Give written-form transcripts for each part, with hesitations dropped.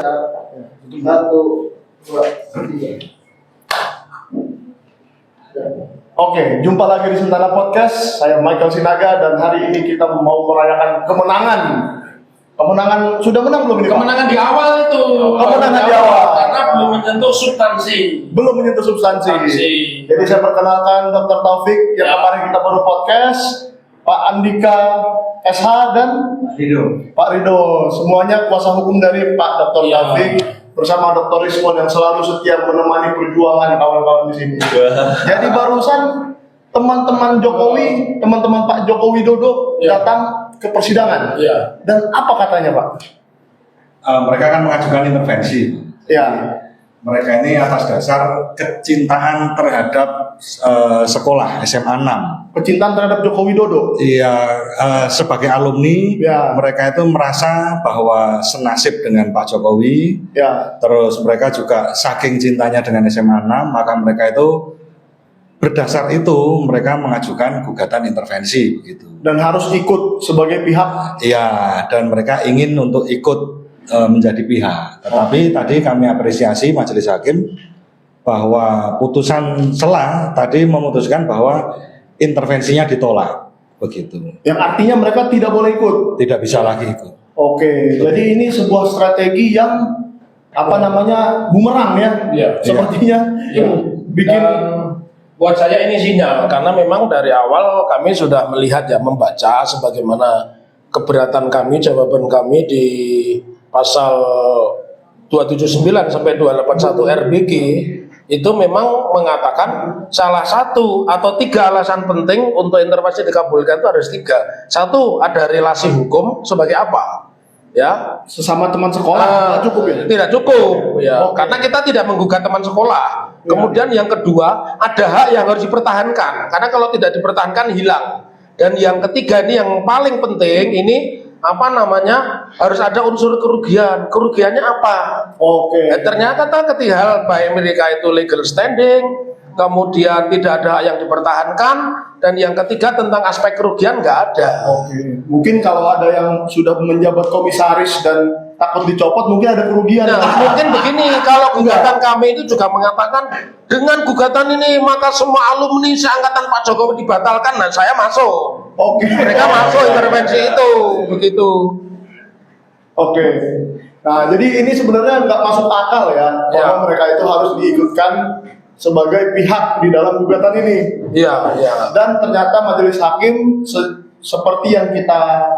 Satu, dua, tiga. Oke, jumpa lagi di Sentana Podcast. Saya Michael Sinaga dan hari ini kita mau merayakan kemenangan. Kemenangan sudah menang belum ini, Pak? Kemenangan di awal itu. Kemenangan di awal. Karena belum menyentuh substansi. Belum menyentuh substansi. Jadi saya perkenalkan Dr. Taufik yang kemarin kita baru podcast, Pak Andika SH dan Pak Rido. Semuanya kuasa hukum dari Pak Dr. Taufik bersama Dr. Rismon yang selalu setia menemani perjuangan kawan-kawan di sini. Jadi barusan teman-teman Jokowi, teman-teman Pak Joko Widodo datang ke persidangan. Dan apa katanya, Pak? Mereka akan mengajukan intervensi. Mereka ini atas dasar kecintaan terhadap sekolah SMA 6. Kecintaan terhadap Joko Widodo. Iya, sebagai alumni, mereka itu merasa bahwa senasib dengan Pak Jokowi. Terus mereka juga saking cintanya dengan SMA 6, maka mereka itu berdasar itu mereka mengajukan gugatan intervensi begitu. Dan harus ikut sebagai pihak. Iya, dan mereka ingin untuk ikut menjadi pihak. Tetapi tadi kami apresiasi majelis hakim bahwa putusan selah tadi memutuskan bahwa intervensinya ditolak begitu. Yang artinya mereka tidak boleh ikut. Tidak bisa lagi ikut. Oke, jadi ini sebuah strategi yang bumerang ya. Sepertinya bikin. Buat saya ini sinyal karena memang dari awal kami sudah melihat membaca sebagaimana keberatan kami, jawaban kami di pasal 279 sampai 281 RBG itu memang mengatakan salah satu atau 3 alasan penting untuk intervensi dikabulkan itu harus 3. Satu, ada relasi hukum sebagai apa? Sesama teman sekolah tidak cukup ya? Tidak cukup karena kita tidak menggugat teman sekolah. Kemudian yang kedua, ada hak yang harus dipertahankan karena kalau tidak dipertahankan hilang. Dan yang ketiga ini yang paling penting ini harus ada unsur kerugian. Kerugiannya apa? Ternyata ketika baik mereka itu legal standing, kemudian tidak ada yang dipertahankan, dan yang ketiga tentang aspek kerugian nggak ada. Mungkin kalau ada yang sudah menjabat komisaris dan takut dicopot, mungkin ada kerugian. Mungkin begini, kalau gugatan kami itu juga mengatakan dengan gugatan ini maka semua alumni seangkatan Pak Jokowi dibatalkan, dan saya masuk. Mereka masuk intervensi itu, begitu. Nah, jadi ini sebenarnya nggak masuk akal bahwa mereka itu harus diikutkan sebagai pihak di dalam gugatan ini. Dan ternyata majelis hakim seperti yang kita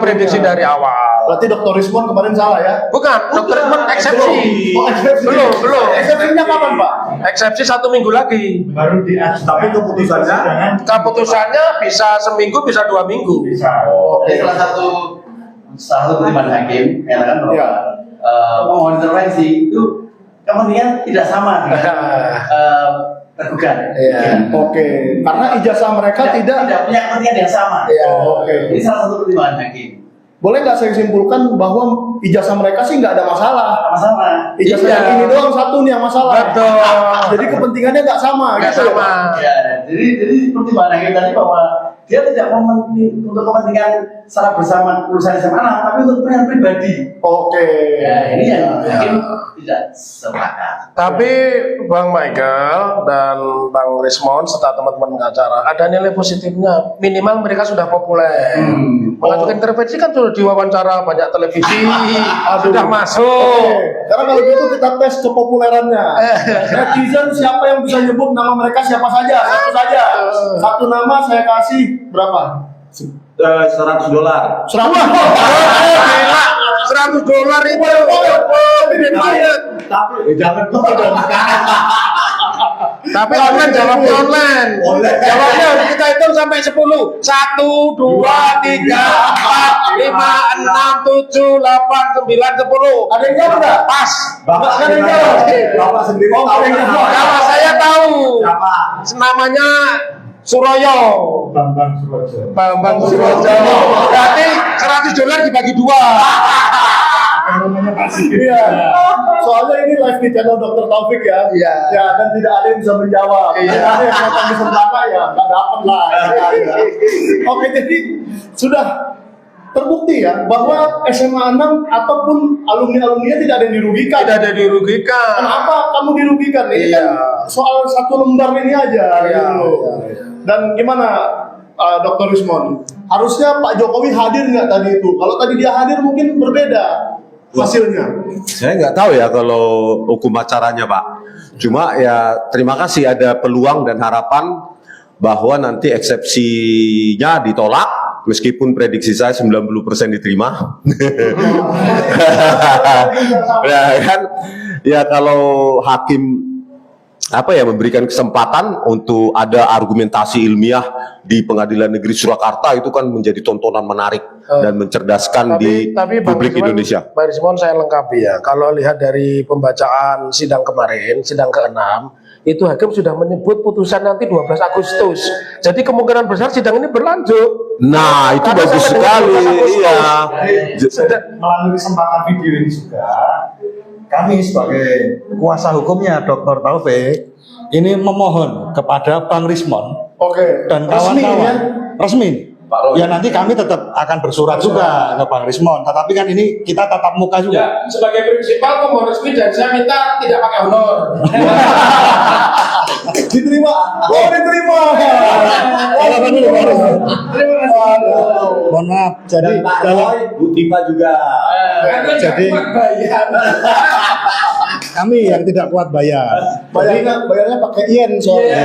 prediksi dari awal. Berarti Dr. Rismon kemarin salah ya? Bukan, Dr. Rismon eksepsi. Belum. Eksepsinya kapan, Pak? Eksepsi 1 minggu lagi. Baru tapi keputusannya bisa seminggu, bisa 2 minggu. Jadi salah satu pertimbangan hakim mengatakan bahwa pemohon intervensi itu kepentingan tidak sama dengan tergugat. Karena ijazah mereka tidak punya kepentingan yang sama. Ini salah satu pertimbangan hakim. Boleh nggak saya simpulkan bahwa ijazah mereka sih nggak ada masalah. Ijazah yang ini doang satu nih yang masalah. Betul. Jadi kepentingannya nggak sama. Jadi pertimbangan hakim tadi bahwa dia tidak untuk kepentingan secara bersama lulusan SMA 6, tapi untuk kepentingan pribadi. Ini yang hakim tidak sepakat. Tapi Bang Michael dan Bang Rismon serta teman-teman pengacara ada nilai positifnya. Minimal mereka sudah populer. Mengajukan intervensi kan sudah diwawancara banyak televisi, sudah masuk. Karena kalau gitu kita tes kepopulerannya. Netizen siapa yang bisa nyebut nama mereka siapa saja, satu saja. Satu nama saya kasih berapa? $100. Gila, $100 itu Jangan dong. tapi online jawabnya online. Jawabnya kita hitung sampai 10. 1, 2, 3, 4, 5, 6, 7, 8, 10. Ada yang jawab nggak? Pas. Bapak sendiri tahu. Nama saya tahu. Namanya Suroyo. Bambang Surojo. Berarti $100 dibagi 2. Soalnya ini live di channel Dr. Taufik ya. Dan tidak ada yang bisa menjawab. Ada yang datang di sebelah nggak dapat lah. Jadi sudah terbukti ya bahwa SMA 6 ataupun alumni-alumninya tidak ada yang dirugikan. Tidak ada dirugikan. Kenapa kamu dirugikan? Ini kan soal satu lembar ini aja gitu loh. Dan gimana Dr. Rismon? Harusnya Pak Jokowi hadir nggak tadi itu? Kalau tadi dia hadir mungkin berbeda hasilnya. Saya nggak tahu ya kalau hukum acaranya Pak. Cuma ya terima kasih ada peluang dan harapan bahwa nanti eksepsinya ditolak. Meskipun prediksi saya 90% diterima. Ya kan? Ya kalau hakim memberikan kesempatan untuk ada argumentasi ilmiah di Pengadilan Negeri Surakarta itu kan menjadi tontonan menarik dan mencerdaskan di publik Indonesia. Pak Rismon, saya lengkapi ya. Kalau lihat dari pembacaan sidang kemarin, sidang ke-6, itu hakim sudah menyebut putusan nanti 12 Agustus. Jadi kemungkinan besar sidang ini berlanjut. Nah, itu bagus sekali. Iya. Melalui kesempatan video ini juga, kami sebagai kuasa hukumnya Dr. Taufik ini memohon kepada Bang Rismon dan kawan-kawan resmi. Ya nanti kami tetap akan bersurat juga ke Bang Rismon, tetapi kan ini kita tatap muka juga. Ya, sebagai prinsipal pemohon resmi dan saya minta tidak pakai honor. Diterima. Oh, diterima. Mohon maaf. Jadi dalam Budipa juga. jadi kami yang tidak kuat bayar. Bayarnya pakai yen soalnya.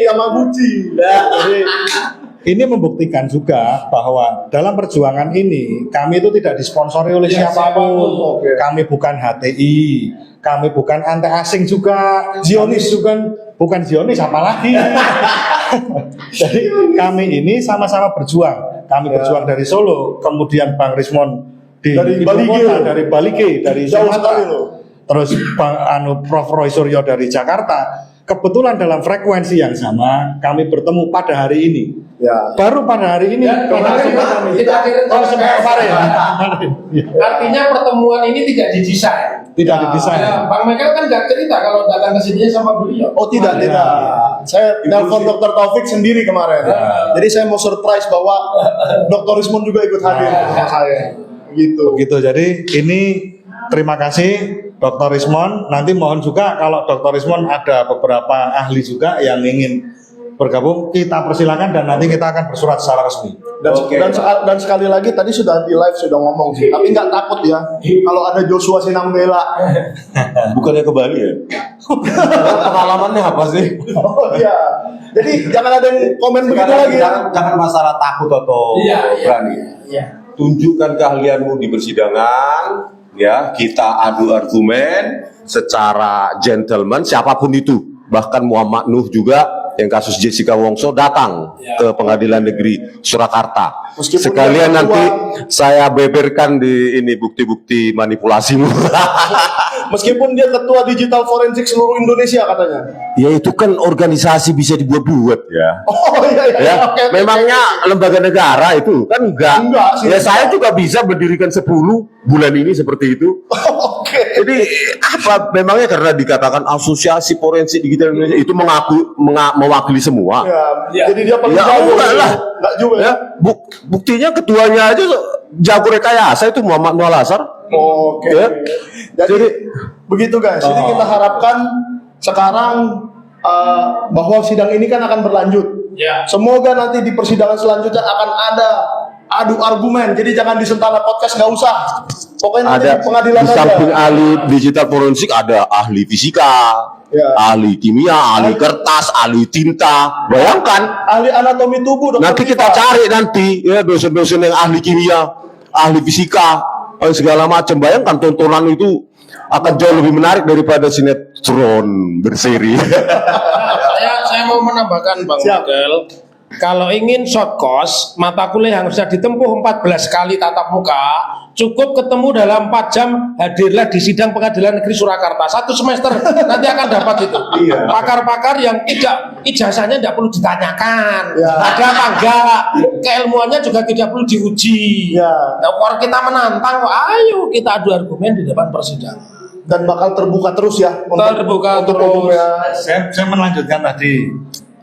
Yamaguchi. Jadi ini membuktikan juga bahwa dalam perjuangan ini kami itu tidak disponsori oleh siapapun. Kami bukan HTI, kami bukan anti asing juga, Zionis juga bukan Zionis apalagi. Jadi kami ini sama-sama berjuang. Kami berjuang dari Solo, kemudian Bang Rismon dari Balige, dari Sumatera. Terus Prof. Roy Suryo dari Jakarta. Kebetulan dalam frekuensi yang sama kami bertemu pada hari ini. Ya. Baru pada hari ini. Artinya pertemuan ini tidak didesain. Tidak didesain. Bang Michael kan nggak cerita kalau datang ke sini sama beliau. Oh tidak. Saya nelfon Dr. Taufik sendiri kemarin. Jadi saya mau surprise bahwa Dr. Rismon juga ikut hadir sama saya. Gitu. Jadi ini terima kasih Dr. Rismon. Nanti mohon juga kalau Dr. Rismon ada beberapa ahli juga yang ingin bergabung, kita persilakan dan nanti kita akan bersurat secara resmi. Dan sekali lagi tadi sudah di live sudah ngomong sih, tapi nggak takut ya kalau ada Joshua Sinambela. Bukannya ke Bali ya? Pengalamannya apa sih? Oh iya. Jadi jangan ada yang komen begitu lagi ya. Jangan masalah takut atau berani. Tunjukkan keahlianmu di persidangan. Ya, kita adu argumen secara gentleman siapapun itu, bahkan Muhammad Nuh juga yang kasus Jessica Wongso datang ke Pengadilan Negeri Surakarta. Sekalian nanti saya beberkan di ini bukti-bukti manipulasimu. Meskipun dia ketua digital forensik seluruh Indonesia katanya. Ya itu kan organisasi bisa dibuat-buat ya. Oh iya. Ya, memangnya lembaga negara itu kan enggak sih. Ya saya juga bisa berdirikan 10 bulan ini seperti itu. Oke. Jadi apa memangnya karena dikatakan asosiasi forensik digital Indonesia itu mewakili semua. Ya. Jadi dia paling jauh lah. Enggak juga ya. Buktinya ketuanya aja jago rekayasa itu Muhammad Nuh Al-Azhar. Oke. Ya. Jadi begitu guys. Jadi kita harapkan sekarang bahwa sidang ini kan akan berlanjut. Ya. Semoga nanti di persidangan selanjutnya akan ada adu argumen. Jadi jangan di Sentana Podcast, nggak usah. Pokoknya nanti Ada di pengadilan di aja. samping ahli digital forensik ada ahli fisika, ahli kimia, ahli kertas, ahli tinta. Bayangkan ahli anatomi tubuh. Dokter nanti kita cari nanti ya dosen-dosen yang ahli kimia, ahli fisika, segala macam. Bayangkan tontonan itu akan jauh lebih menarik daripada sinetron berseri. Saya mau menambahkan Bang Michael, kalau ingin short course, mata kuliah yang harusnya ditempuh 14 kali tatap muka, cukup ketemu dalam 4 jam, hadirlah di sidang Pengadilan Negeri Surakarta. 1 semester nanti akan dapat itu. Pakar-pakar yang tidak ijazahnya tidak perlu ditanyakan, ada apa enggak, keilmuannya juga tidak perlu diuji. Nah, kalau kita menantang, ayo kita adu argumen di depan persidangan. Dan bakal terbuka terus ya. Terbuka untuk terus. umum ya. Saya melanjutkan tadi.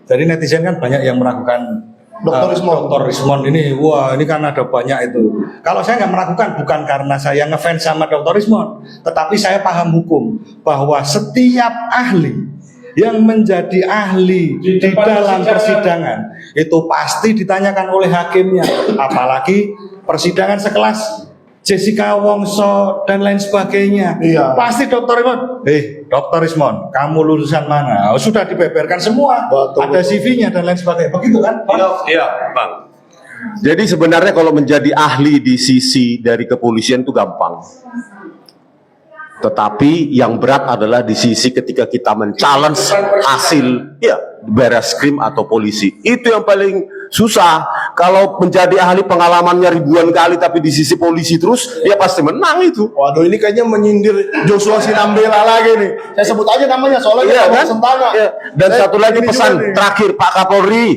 Jadi netizen kan banyak yang meragukan Dr. Rismond ini, wah ini kan ada banyak itu. Kalau saya nggak melakukan bukan karena saya ngefans sama Dr. Rismond, tetapi saya paham hukum bahwa setiap ahli yang menjadi ahli di dalam persidangan itu pasti ditanyakan oleh hakimnya, apalagi persidangan sekelas Jessica Wongso dan lain sebagainya. Iya. Pasti Dr. Rismond, Dr. Rismond, kamu lulusan mana? Oh, sudah dibeberkan semua, ada CV-nya dan lain sebagainya. Begitu kan? Iya, Bang. Jadi sebenarnya kalau menjadi ahli di sisi dari kepolisian itu gampang. Tetapi yang berat adalah di sisi ketika kita men-challenge hasil Barreskrim atau polisi. Itu yang paling susah. Kalau menjadi ahli pengalamannya ribuan kali tapi di sisi polisi terus, ya pasti menang itu. Waduh, ini kayaknya menyindir Joshua Sinambela lagi nih. Saya sebut aja namanya soalnya Iya, kan? Sentana. Iya. Dan satu lagi pesan terakhir Pak Kapolri,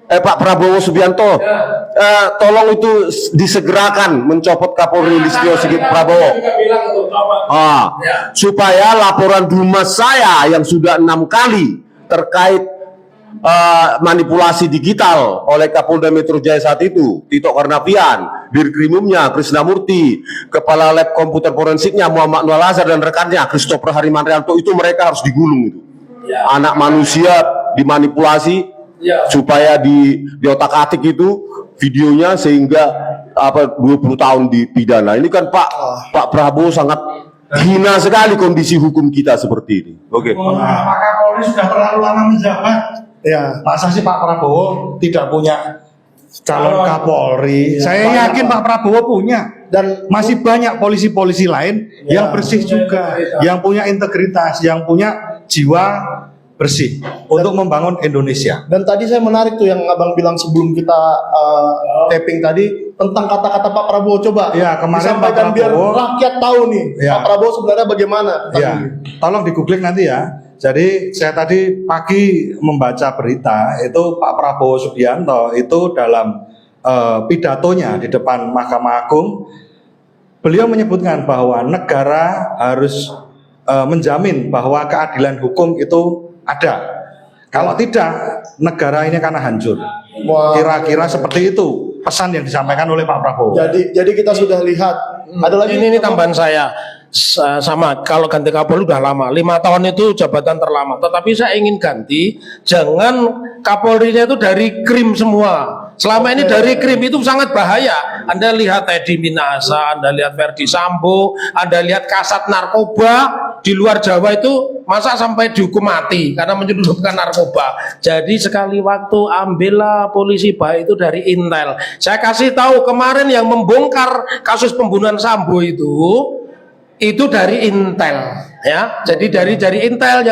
Pak Prabowo Subianto, tolong itu disegerakan mencopot Kapolri Listio Sigit Prabowo, supaya laporan Dumas saya yang sudah 6 kali terkait manipulasi digital oleh Kapolda Metro Jaya saat itu, Tito Karnavian, Dirkrimumnya Krisnamurti, Kepala Lab Komputer Forensiknya Muhammad Nur Al-Azhar dan rekannya Christopher Harimantrianto, itu mereka harus digulung itu. Anak manusia dimanipulasi supaya di otak-atik itu videonya sehingga 20 tahun dipidana. Ini kan Pak Prabowo sangat hina sekali kondisi hukum kita seperti ini. Oke. Pak Kapolri sudah terlalu lama menjabat. Ya. Masa sih Pak Prabowo tidak punya calon Kapolri? Saya yakin Pak Prabowo punya. Dan masih banyak polisi-polisi lain yang bersih juga, yang punya integritas, yang punya jiwa bersih untuk membangun Indonesia. Dan tadi saya menarik tuh yang Abang bilang sebelum kita taping tadi tentang kata-kata Pak Prabowo. Coba ya, kemarin disampaikan Pak biar Prabowo, rakyat tahu nih Pak Prabowo sebenarnya bagaimana. Ya, tolong di-googling nanti ya. Jadi saya tadi pagi membaca berita itu Pak Prabowo Subianto itu dalam pidatonya di depan Mahkamah Agung, beliau menyebutkan bahwa negara harus menjamin bahwa keadilan hukum itu ada. Kalau tidak, negara ini akan hancur. Kira-kira seperti itu pesan yang disampaikan oleh Pak Prabowo. Jadi kita sudah lihat. Ada lagi ini tambahan saya. Sama, kalau ganti Kapolri udah lama, 5 tahun itu jabatan terlama. Tetapi saya ingin ganti, jangan Kapolrinya itu dari krim semua. Selama ini dari krim itu sangat bahaya. Anda lihat Teddy Minahasa, Anda lihat Verdi Sambo, Anda lihat kasat narkoba di luar Jawa itu masa sampai dihukum mati karena menyelundupkan narkoba. Jadi sekali waktu ambillah polisi baik itu dari Intel. Saya kasih tahu kemarin yang membongkar kasus pembunuhan Sambo itu dari Intel, ya. Jadi dari Intel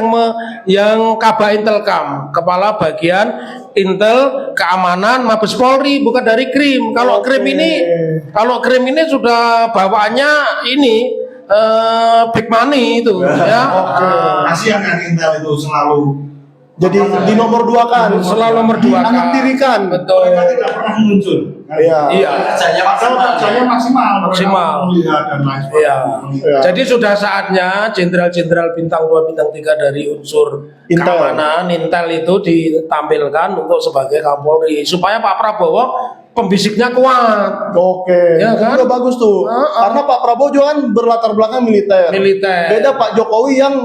yang Kabak Intelkam, kepala bagian Intel keamanan Mabes Polri, bukan dari krim. Kalau krim ini sudah bawaannya ini big money itu, ya. Kasihan kan Intel itu selalu jadi di nomor 2 kan, selalu nomor 2 kan, dirikan. Betul. Mereka tidak pernah muncul. Iya. Kerjanya maksimal. Iya. Jadi sudah saatnya jenderal-jenderal bintang 2, bintang 3 dari unsur keamanan Intel itu ditampilkan untuk sebagai Kapolri supaya Pak Prabowo pembisiknya kuat. Oke. Ya kan? Itu bagus tuh. Karena Pak Prabowo juga kan berlatar belakang militer. Beda Pak Jokowi yang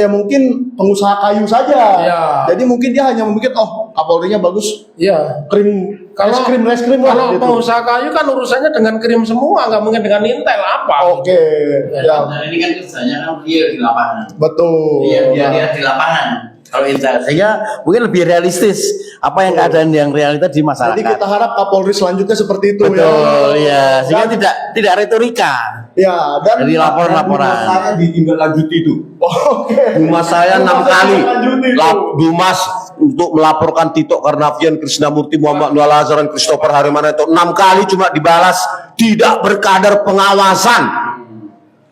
mungkin pengusaha kayu saja. Ya. Jadi mungkin dia hanya memikir Kapolrinya bagus. Iya. Reskrim lah. Kalau gitu. pengusaha kayu kan urusannya dengan krim semua, nggak mungkin dengan Intel apa. Oke. Ya. Nah, ini kan kerjanya kan dia di lapangan. Betul. Iya, dia di lapangan. Kalau Intel Sehingga mungkin lebih realistis apa yang keadaan yang realita di masyarakat. Jadi kita harap Kapolri selanjutnya seperti itu. Betul, ya. Sehingga Dan- tidak retorika. Ya, dan Dari laporan-laporan. Saya ditindaklanjuti itu. Oke. Dumas saya 6 Dumas kali. lanjuti tuh. Dumas untuk melaporkan Tito Karnavian, Krisnamurti, Muhammad Nur Al-Azhar, dan Christopher Harimantrianto 6 kali cuma dibalas tidak berkadar pengawasan.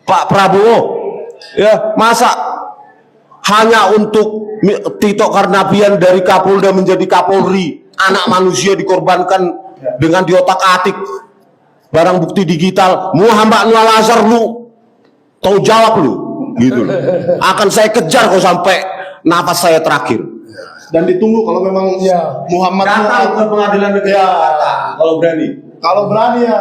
Pak Prabowo, ya masa hanya untuk Tito Karnavian dari Kapolda menjadi Kapolri, anak manusia dikorbankan dengan diotak-atik barang bukti digital. Muhammad Nur Al-Azhar, lu tahu jawab lu, gitu loh. Akan saya kejar kok sampai nafas saya terakhir. Dan ditunggu kalau memang Muhammad Datang ke pengadilan negeri Jakarta kalau berani. Kalau berani ya,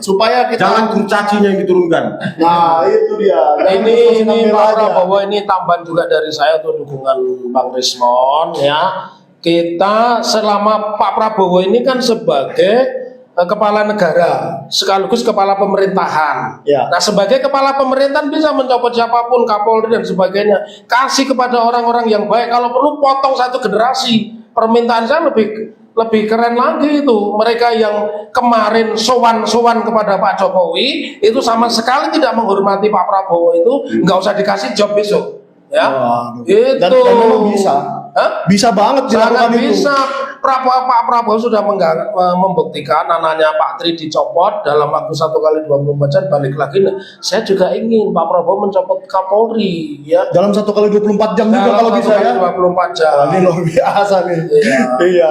supaya kita Jangan kurcacinya yang diturunkan. Nah itu dia. Ini Pak Prabowo, ini tambahan juga dari saya untuk dukungan Bang Rismon ya. Kita selama Pak Prabowo ini kan sebagai kepala negara sekaligus kepala pemerintahan. Ya. Nah, sebagai kepala pemerintahan bisa mencopot siapapun, Kapolri dan sebagainya. Kasih kepada orang-orang yang baik. Kalau perlu potong satu generasi. Permintaan saya lebih keren lagi itu. Mereka yang kemarin sowan-sowan kepada Pak Jokowi itu sama sekali tidak menghormati Pak Prabowo itu, nggak usah dikasih job besok. Ya, itu dan memang bisa. Bisa banget dilakukan itu. Bisa. Pak Prabowo sudah membuktikan anaknya Pak Tri dicopot dalam waktu 1x24 jam, balik lagi. Saya juga ingin Pak Prabowo mencopot Kapolri ya. Dalam 1x24 jam juga kalau bisa ya. 24 jam. Ini luar biasa nih. Iya.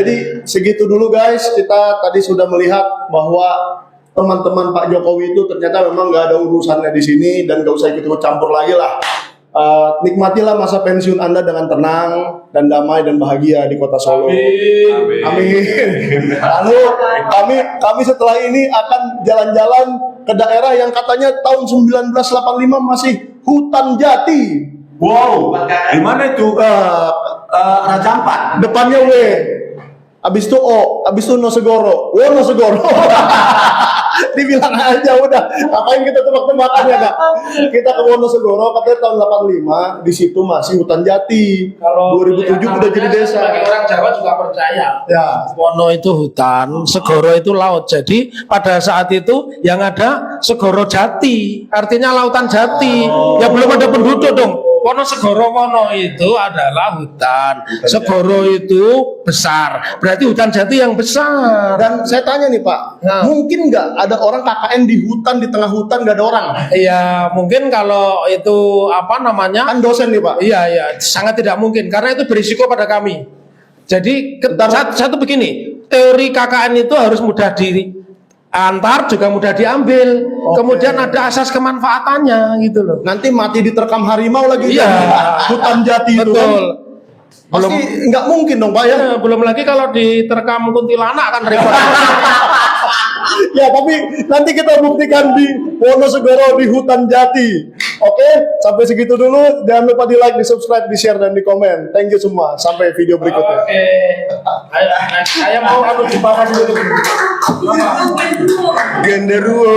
Jadi segitu dulu guys. Kita tadi sudah melihat bahwa teman-teman Pak Jokowi itu ternyata memang nggak ada urusannya di sini dan nggak usah ikut campur lagi lah. Nikmatilah masa pensiun Anda dengan tenang dan damai dan bahagia di kota Solo. Amin. Lalu kami setelah ini akan jalan-jalan ke daerah yang katanya tahun 1985 masih hutan jati. Wow, di mana itu? Raja Ampat. Depannya W. Abis itu O, abis itu Nosegoro. Wonosegoro. Dibilang aja udah. Ngapain kita tebak-tebakan ya Kak? Kita ke Wonosegoro katanya tahun 85, di situ masih hutan jati. Kalau 2007 udah jadi desa. Sebagai orang Jawa juga percaya. Ya. Wono itu hutan, Segoro itu laut. Jadi pada saat itu yang ada Segoro Jati, artinya lautan jati. Ya belum ada penduduk dong. Wonosegoro Wono itu adalah hutan. Segoro itu besar. Berarti hutan jati yang besar. Dan saya tanya nih Pak, mungkin nggak ada orang KKN di hutan, di tengah hutan nggak ada orang? Iya, mungkin kalau itu apa namanya? Kan dosen nih Pak. Iya, sangat tidak mungkin karena itu berisiko pada kami. Jadi satu begini, teori KKN itu harus mudah diantar juga mudah diambil. Kemudian ada asas kemanfaatannya gitu loh. Nanti mati diterkam harimau lagi. Iya. Hutan jati itu. Betul. Pasti nggak mungkin dong Pak ya. Belum lagi kalau diterkam kuntilanak kan repot. Ya tapi nanti kita buktikan di Wonosegoro di hutan jati. Oke, sampai segitu dulu. Jangan lupa di like, di subscribe, di share dan di komen. Thank you semua. Sampai video berikutnya. Oke. Saya mau di bawah dulu. Genderuwo.